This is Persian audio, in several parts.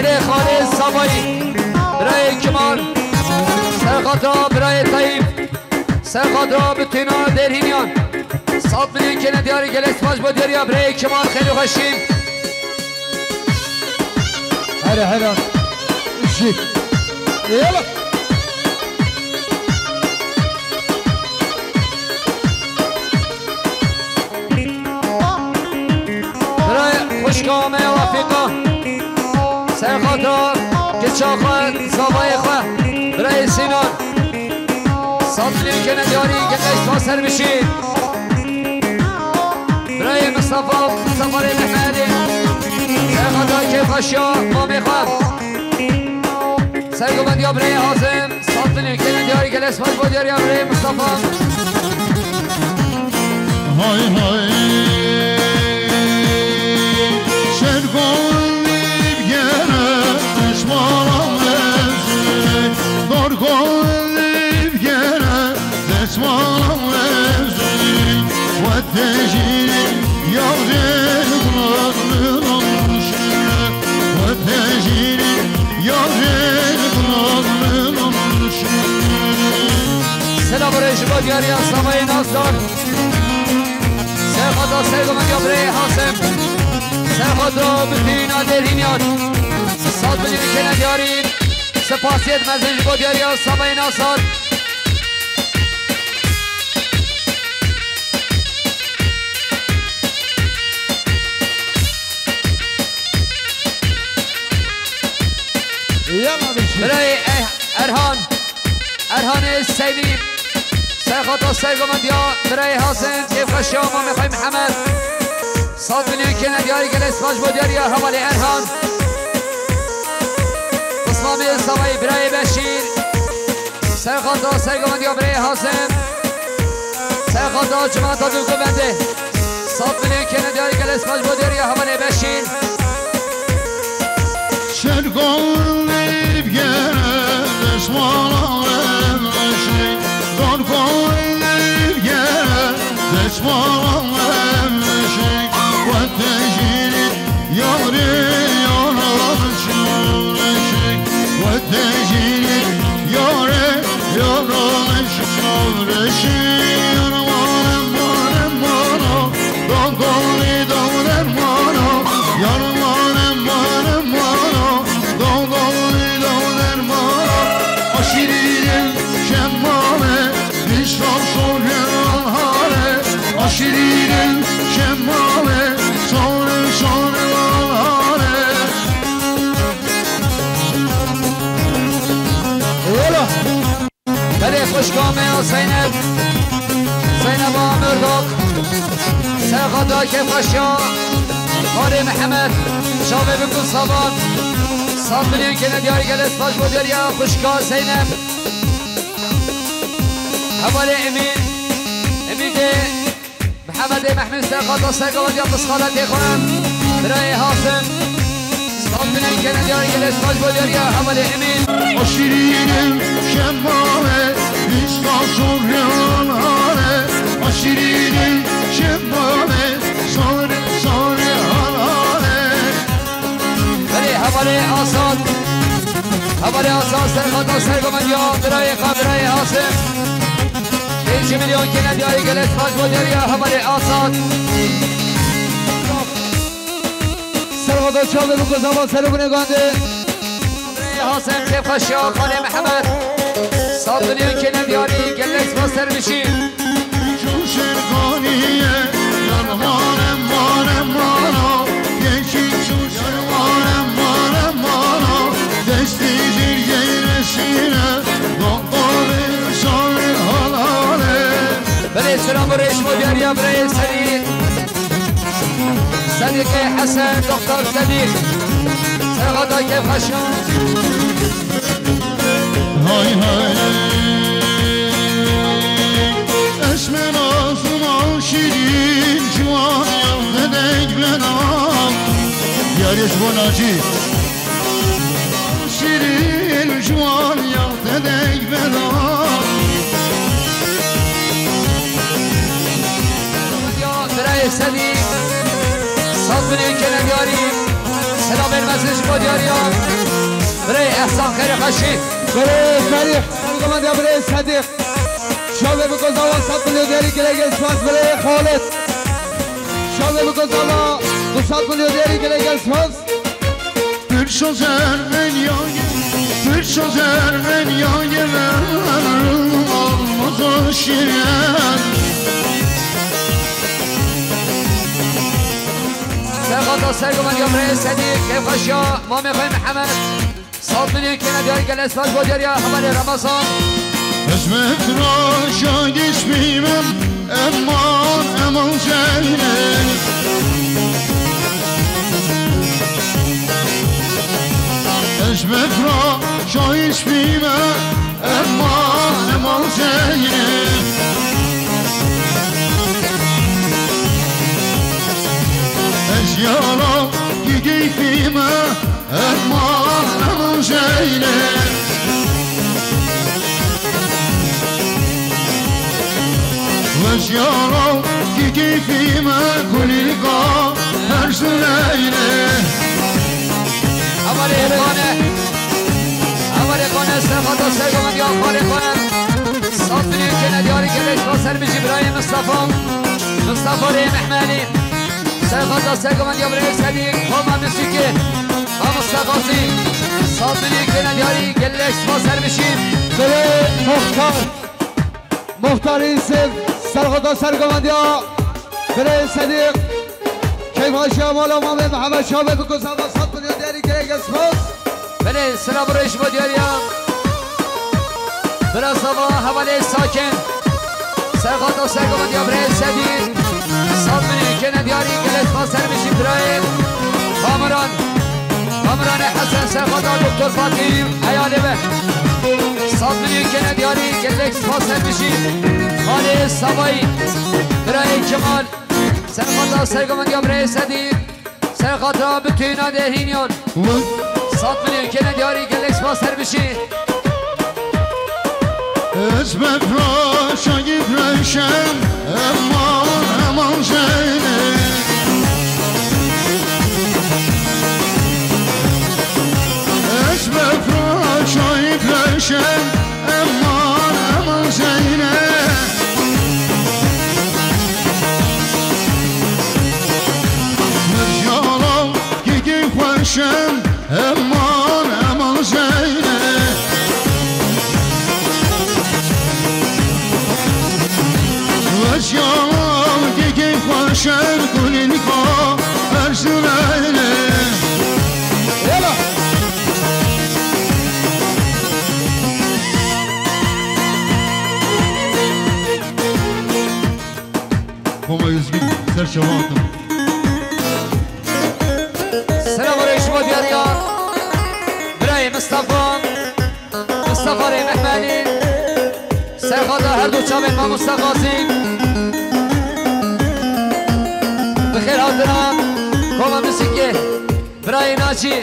برای خالد صبایی، برای کمال سرخاطا، برای طیب سرخاطا بتینا درهینیان 100 میلیون که ندیاری گلس باش با دیاریا برای کمال خیلی خوشیم. هلا هلا شيك يلا برای خوشگامه وفیقا سرخاطا کچاقا زابای خواه برای سینان 100 میلیون که ندیاری گلس با سر بشید. برای مصطفى محمدی سرخاطا که خوشیا ما میخواه سرگو بندیا برای حازم 100 میلیون که ندیاری گلس باش با دیاریا برای مصطفى. های های شرگون بیبگره دشمارم لزه دارگون بیبگره دشمارم لزه و تجیری یاره دنانشه و تجیری یاره دنانشه. سلام برای شما دیاری اسلامای نازدار سرخاطا سرگو من برای حاسم سرخاطا بتینا درهینیان 100 میلیون که ندیاریم سپاسیت مزنج با دیاری اسلامای نازدار. برای ارهان سیدی سرخاطا سرگو من دیا برای حاسم کیف خشیا ما میخوایم محمد 100 میلیون که ندیاری گلس باش با دیاری حوالی ارهان اسلامی سوایی برای بشیر سرخاطا سرگو من دیا برای حاسم سرخاطا جماعت دوگو بنده 100 میلیون که ندیاری گلس باش با دیاری حوالی بشیر. شرگون بیبگره دشمارم لزه دارگون بیبگره دشمارم لزه و تجیری یاره یارانشه و تجیری یاره یارانشه یارمانم مانم مانم دانگوری دانر مانم یارمانم مانم مانم دانگوری دانر مانم آشیریم شمامه بیشتر شوریان هاره آشیریم شمامه شوریان هاره. يلا برای خوشگامه و زینب و مرداق سرخاطا که خوشیا خاله محمد شاوه بکن صابان 100 میلیون که ندیاری گلس باش با دیاریا خوشگاه زینب حواله امید محمد سرخاطا سرگو بندیا بسخالت خونم برای حاسم 100 میلیون که ندیاری گلس باش با دیاریا حواله امید. آشیریم شمامه بیشتر شوریان هاره آشیریم شمامه شوریان هاره. برای حواله آساد سرخاطا سرگو بندیا برای حاسم 5 میلیون که ندیاری گلس باش با دیاریا حواله آساد. سرخاطا چاوه بکن زمان سر بنگانده حاسم کیف خشیا خاله محمد 100 میلیون که ندیاری گلس با سر بشیم. چون شرگانیه یارمانم مانم مانم یکی چون شرگانم مانم مانم دستی جرگه رسینه دانگوری شاره حالاله. برای سلام برای شما دیاریا برای صدیق حسن دکتر صدیق سرخاطا کیف خشیا های های اسم نازم شیرین جوان یادنگ بنام یاریش بناجی شیرین جوان یادنگ بنام برای صدیق 100 میلیون که ندیاری سلام عزیز بودیاریان برای احسان خیر خشید برای تاریخ سرگمند یا برای صدیق شابه بگذاوا 100 میلیون دیاری گلگ اسپاس برای خالد شابه بگذاوا 200 میلیون دیاری گلگ اسپاس Bir sözer en yayılar olmaz o şirin سرقاطع سرگمند یا برای صدیق کیف خشیا ما میخوای محمد 100 میلیون که نداری گل اسپاس بودیاری حمل رمضان Hizmet raşa geçmeyemem eman Zeynep Hizmet raşa geçmeyemem eman Zeynep Ezyara gideyfime eman Zeynep وجيارو كيكي فيما كل لقا أرسل إليه أولي قانه سرقاطع سرگمند یا خالی قانه 100 میلیون که نداری گلش با سر بجی برای مصطفى ریم احمالی سرقاطع سرگمند یا برای صدیق با موسیقی با مصطفى 100 میلیون که نداری گلش با سر بجی برای مختار ایسف سرقاطع سرگمند یا برای صدیق کیف خشیا مولا محمد محمد شابه بگذاوا 100 میلیون دیاری گلگ اسپاس بله سلام برایش با دیاریم برای صبا حوالی ساکن سرقاطع سرگمند یا برای صدیق 100 میلیون که ندیاری گلش با سر بشیم برای کامران حسن سرقاطع دکتر فاطیم حیاله به 100 میلیون که ندیاری گلش با سر بشیم خالی سبایی برای کمال سرقاطع سرگمند یا برای صدیق سرقاطع بتوینا دهینیان 100 میلیون که ندیاری گلش با سر بشیم Hizmet raşa gitmişem eman Zeynep Hizmet raşa gitmişem eman Zeynep Mırcalam gidip hoşem eman Zeynep Vaziyam gege khoşer kulin ko arzulayle Yala Koma yüzgün serçavatım Selam aleyküm diyariyar برای مصطفى ریم احمالی سرقاطع هر دو چاوین ما مستقاسین بخیر حاضران کوما موسیقی برای ناچی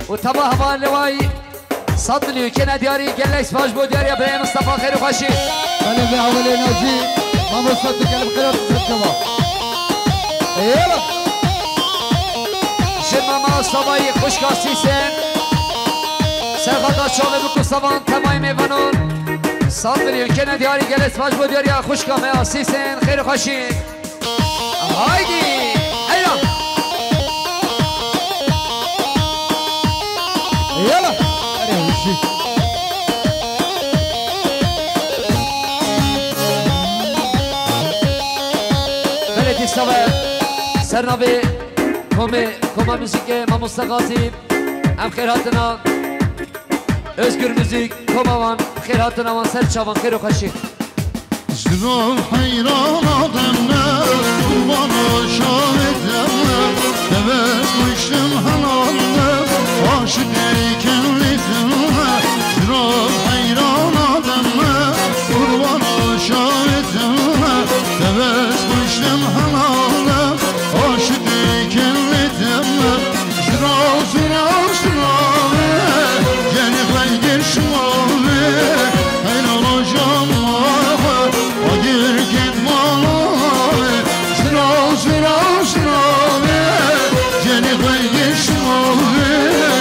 و تبا هوا لوایی 100 میلیون که ندیاری گلکس باش بود دیاری برای مصطفى خیر و خوشی بله به حوالی ناجی ما مصطفى کلم خیرات سرچوا یلا شما ما صبایی خوشکاسی سن سرقاطع چاوه بکو سوان تمای میوانون 100 میلیون که ندیاری گلکس باش بود دیاری خوشکامه آسی سن خیر و خوشی هایدی ایران یلا اره هوشی بلدی سوه سرناوی کما موسیقی ما مستقاسیم هم خیراتنا özgür müzik komavan خیراتنا وان سر چاوان خیر و خوشی Zülal hayran adamlar Kurbanı şahitler Deves kuştum halallar Aşık eyken ritimler Zülal hayran adamlar Kurbanı şahitler Deves kuştum halallar Aşık eyken ritimler Zülal zülal zülal Cenikler girşmalı Hayran hocam Adir gitmalı Zülal zülal zülal Cenikler girşmalı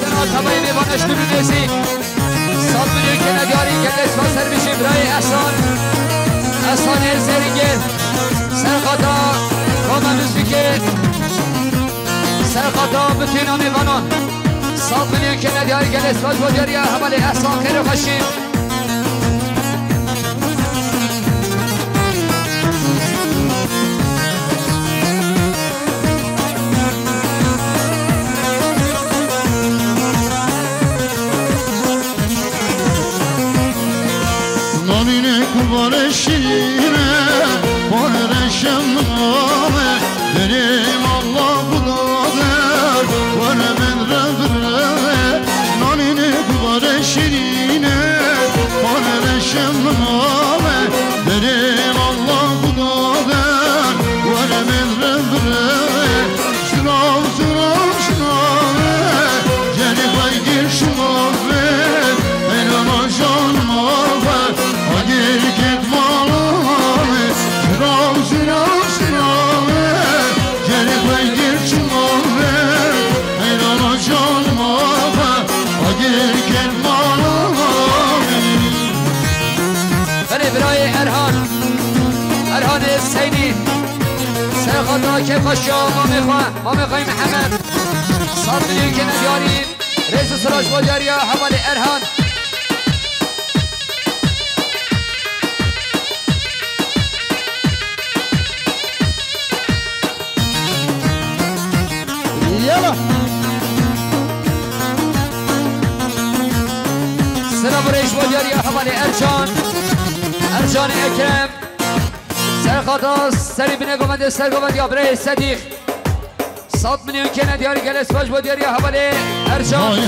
تنا تبایی میبانش تو بینیسی 100 میلیون که ندیاری که دست و سر بشی برای احسان زرینگر سرخاتا کاما موسیقی سرخاتا بتینا میبانان 100 میلیون که ندیاری که دست و دیاری حمل احسان خیر و خشیم Kubare şirine, bana şemame, derim Allah budadır, bana ben revre. Nanine kubare şirine, bana şemame, derim Allah budadır, bana ben revre. Şınav, şınav, şınav, geri baydir şınav, elana canıma ver. Girket malame, şınav, şınav, şınav, geri baydir şımave, eylana canıma ver. Girket malame. Beni birayı Erhan Hüseyni Serkhata Kefkaşya Mamekhay Mehmet 100 milyon که ندیاری رئیس سراج بادیاریا حوالی Erhan سلام رئیس بادیاریا حوالی ارجان اکرم سرخاتا سری بینه گومنده سرگومند یا برای صدیق 100 میلیون که ندیاری گل اسفاج بادیاری حوالی ارجان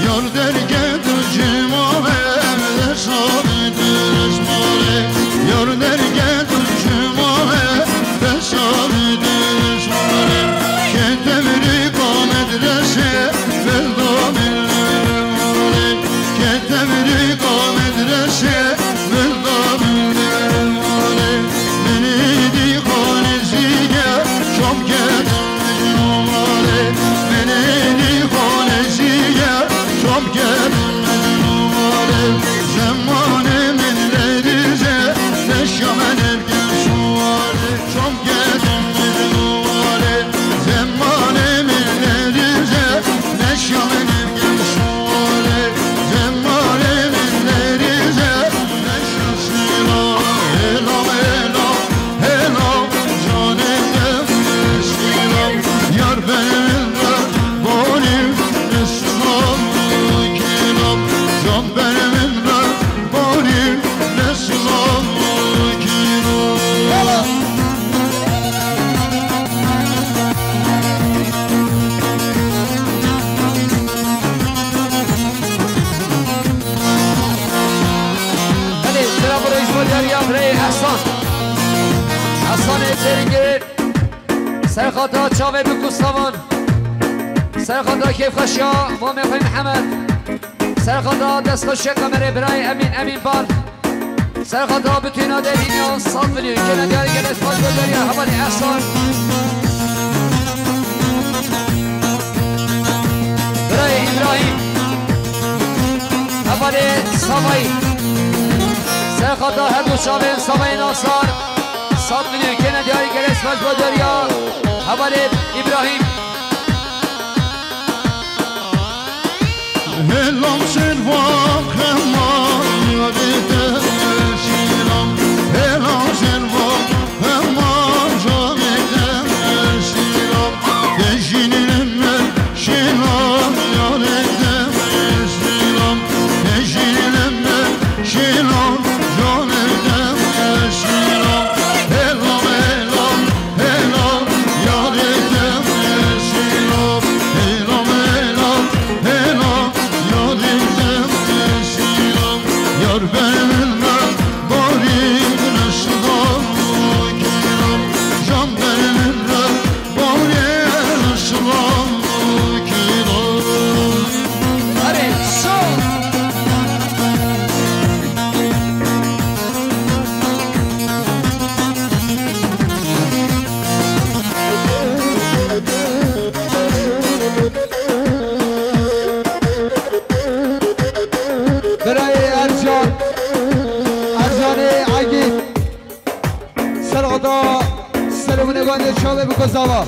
یار درگه دو جماله دشاوی درشماله یار درگه دو جماله دشاوی درشماله که تمری با مدرسه بلدامل ماله که تمری با مدرسه بلدامل ماله منی دی خانزیه شام کردم مجنوماله منی دی خانزیه شام کردم مجنوماله زمان من ریزه نشامن ارگم شواله شام کردم مجنوماله زمان من ریزه نشامن ارگم شواله زمان من ریزه نشام سیلا هلا هلا هلا جانم سیلا یار benim bonim neslam kilam can benim bonim neslam kilam Hadi selam reis badiariya برای احسان زرینگر سرخاتا چاوه بکوستاوان سرخاتا کیفخشیا مامقای محمد سرخاتا دستخوش کمره برای امین بار سرخاتا بتوینا دینیا 100 میلیون که ندیاری گل اسفاج بادیاریا حوالی احسان برای ابراهیم حوالی سامایی سرخاتا هر دو شاوه سامایی ناصار 100 میلیون که ندیاری گل اسفاج بادیاریا حوالی ابراهیم Helam servam heman yadide şiram Helam servam heman yadide şiram Dejinime şiram yadide şiram Dejinime şiram yadide şiram Helam helam helam yadide سرگوانده شابه بکزاوا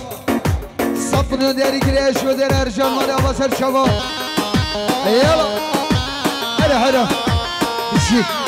صف بنیان دیاری گریش و دیر ارجان مالی آبا سر شابا یالا هره هره بشی